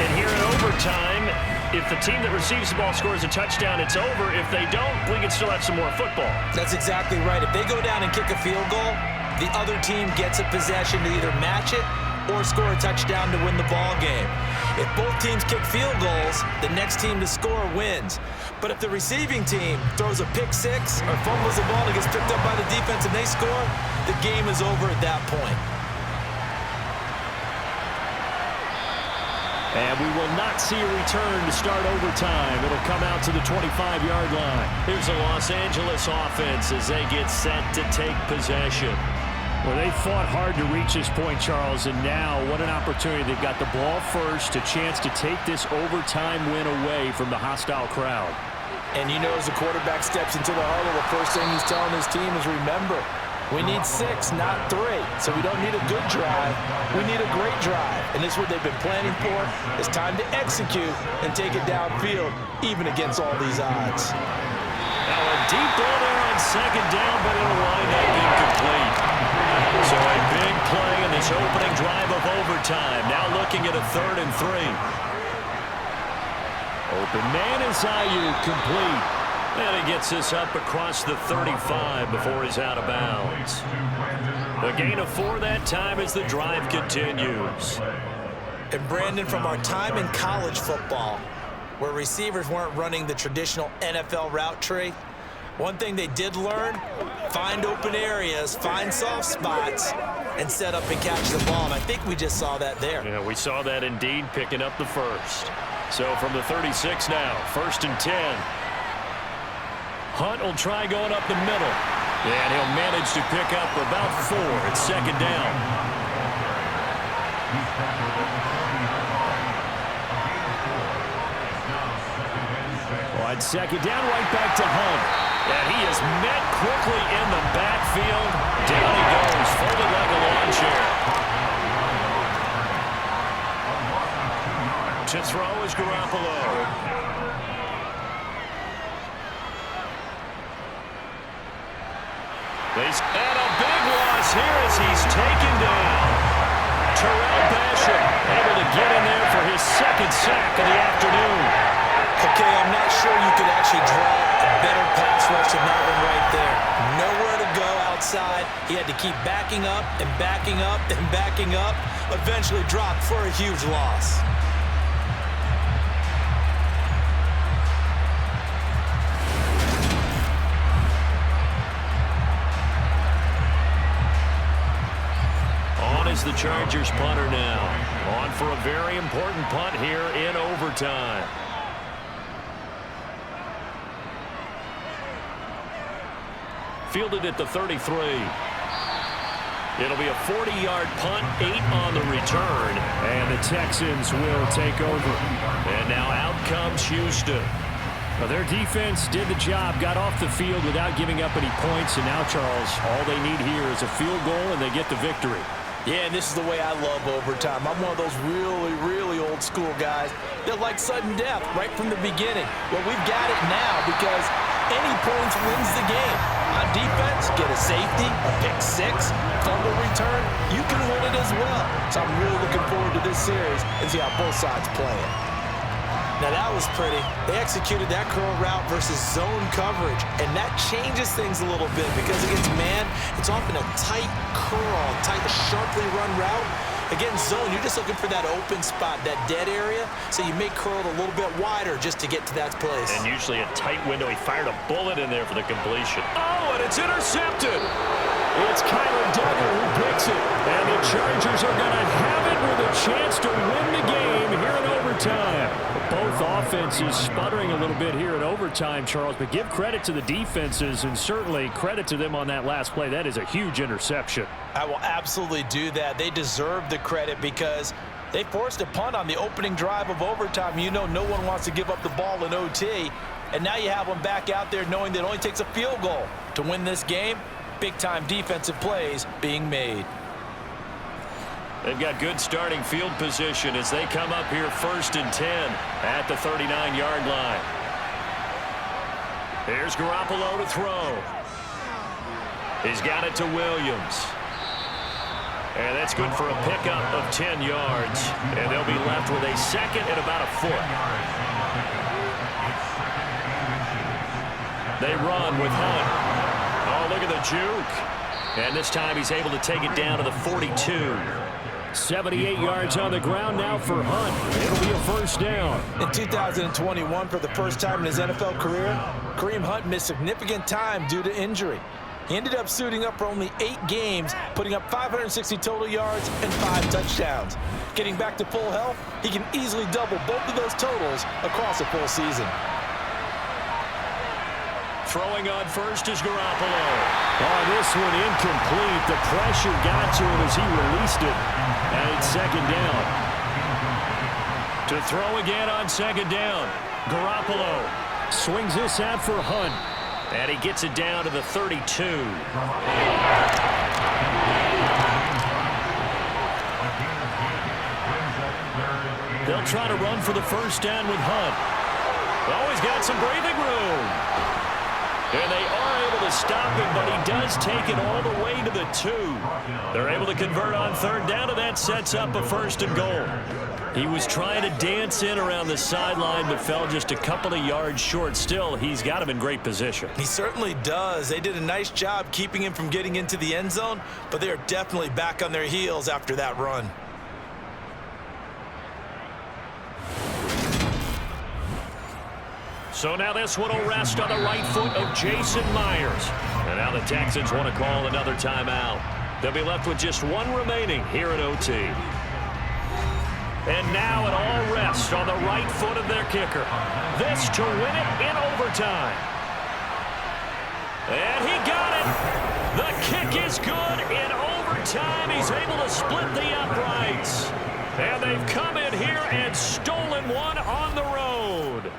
And here in overtime, if the team that receives the ball scores a touchdown, it's over. If they don't, we can still have some more football. That's exactly right. If they go down and kick a field goal, the other team gets a possession to either match it or score a touchdown to win the ball game. If both teams kick field goals, the next team to score wins. But if the receiving team throws a pick six or fumbles the ball and gets picked up by the defense and they score, the game is over at that point. And we will not see a return to start overtime. It'll come out to the 25-yard line. Here's the Los Angeles offense as they get set to take possession. Well, they fought hard to reach this point, Charles, and now what an opportunity. They've got the ball first, a chance to take this overtime win away from the hostile crowd. And you know, as the quarterback steps into the huddle, the first thing he's telling his team is, remember, we need 6, not 3. So we don't need a good drive. We need a great drive. And this is what they've been planning for. It's time to execute and take it downfield, even against all these odds. Now a deep ball there on second down, but it'll wind up incomplete. So a big play in this opening drive of overtime. Now looking at a 3rd and 3. Open man is Ayuk, complete. And he gets this up across the 35 before he's out of bounds. The gain of 4 that time as the drive continues. And Brandon, from our time in college football, where receivers weren't running the traditional NFL route tree, one thing they did learn, find open areas, find soft spots, and set up and catch the ball. And I think we just saw that there. Yeah, we saw that indeed, picking up the first. So from the 36 now, 1st and 10. Hunt will try going up the middle. And he'll manage to pick up about 4 at second down. On second down, right back to Hunt. And he is met quickly in the backfield. Down he goes, folded like a lawn chair. To throw is Garoppolo. And a big loss here as he's taken down. Terrell Basham able to get in there for his 2nd sack of the afternoon. Okay, I'm not sure you could actually draw a better pass rush than that one right there. Nowhere to go outside. He had to keep backing up and backing up and backing up. Eventually dropped for a huge loss. Is the Chargers punter now. On for a very important punt here in overtime. Fielded at the 33. It'll be a 40-yard punt, 8 on the return. And the Texans will take over. And now out comes Houston. Well, their defense did the job, got off the field without giving up any points. And now, Charles, all they need here is a field goal, and they get the victory. Yeah, and this is the way I love overtime. I'm one of those really, really old school guys that like sudden death right from the beginning. Well, we've got it now because Any points wins the game. On defense, get a safety, a pick six, fumble return, you can win it as well. So I'm really looking forward to this series and see how both sides play it. Now that was pretty. They executed that curl route versus zone coverage, and that changes things a little bit because against man, it's often a tight curl, tight, sharply run route. Against zone, you're just looking for that open spot, that dead area, so you may curl it a little bit wider just to get to that place. And usually a tight window. He fired a bullet in there for the completion. Oh, and it's intercepted. It's Kyler Duggar who picks it. And the Chargers are going to have it with a chance to win the game here in overtime. Both offenses sputtering a little bit here in overtime, Charles, but give credit to the defenses and certainly credit to them on that last play. That is a huge interception. I will absolutely do that. They deserve the credit because they forced a punt on the opening drive of overtime. You know no one wants to give up the ball in OT. And now you have them back out there knowing that it only takes a field goal to win this game. Big-time defensive plays being made. They've got good starting field position as they come up here 1st and 10 at the 39-yard line. Here's Garoppolo to throw. He's got it to Williams. And that's good for a pickup of 10 yards. And they'll be left with a second and about a foot. They run with Hunt. Oh, look at the juke. And this time he's able to take it down to the 42. 78 yards on the ground now for Hunt. It'll be a first down. In 2021, for the first time in his NFL career, Kareem Hunt missed significant time due to injury. He ended up suiting up for only 8 games, putting up 560 total yards and 5 touchdowns. Getting back to full health, he can easily double both of those totals across a full season. Throwing on first is Garoppolo. Oh, this one incomplete. The pressure got to him as he released it. And it's second down. To throw again on second down. Garoppolo swings this out for Hunt. And he gets it down to the 32. They'll try to run for the first down with Hunt. Oh, he's got some breathing room. And they are able to stop him, but he does take it all the way to the 2. They're able to convert on third down, and that sets up a 1st and goal. He was trying to dance in around the sideline, but fell just a couple of yards short. Still, he's got him in great position. He certainly does. They did a nice job keeping him from getting into the end zone, but they are definitely back on their heels after that run. So now this one will rest on the right foot of Jason Myers. And now the Texans want to call another timeout. They'll be left with just one remaining here at OT. And now it all rests on the right foot of their kicker. This to win it in overtime. And he got it. The kick is good in overtime. He's able to split the uprights. And they've come in here and stolen one on the road.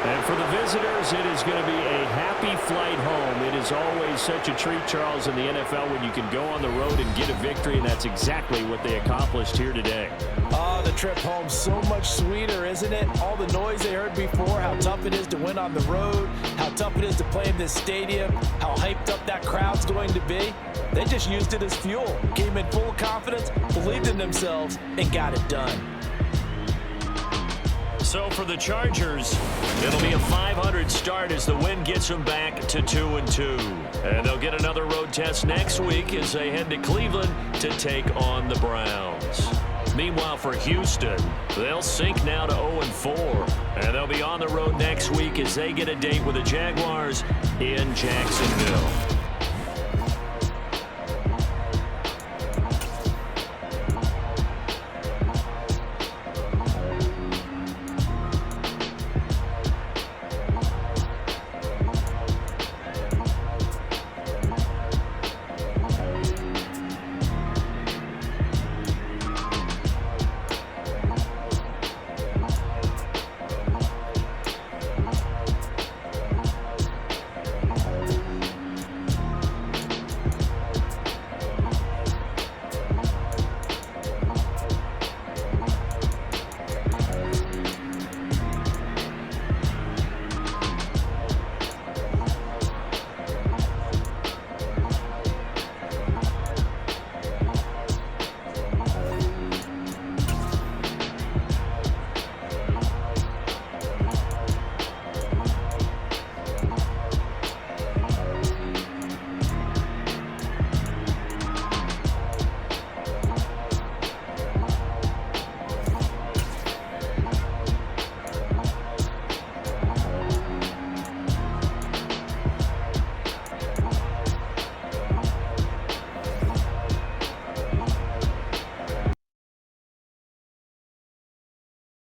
And for the visitors, it is going to be a happy flight home. It is always such a treat, Charles, in the NFL when you can go on the road and get a victory, and that's exactly what they accomplished here today. Oh, the trip home so much sweeter, isn't it? All the noise they heard before, how tough it is to win on the road, how tough it is to play in this stadium, how hyped up that crowd's going to be. They just used it as fuel, came in full confidence, believed in themselves, and got it done. So for the Chargers, it'll be a 500 start as the win gets them back to 2-2. And they'll get another road test next week as they head to Cleveland to take on the Browns. Meanwhile, for Houston, they'll sink now to 0-4. And they'll be on the road next week as they get a date with the Jaguars in Jacksonville.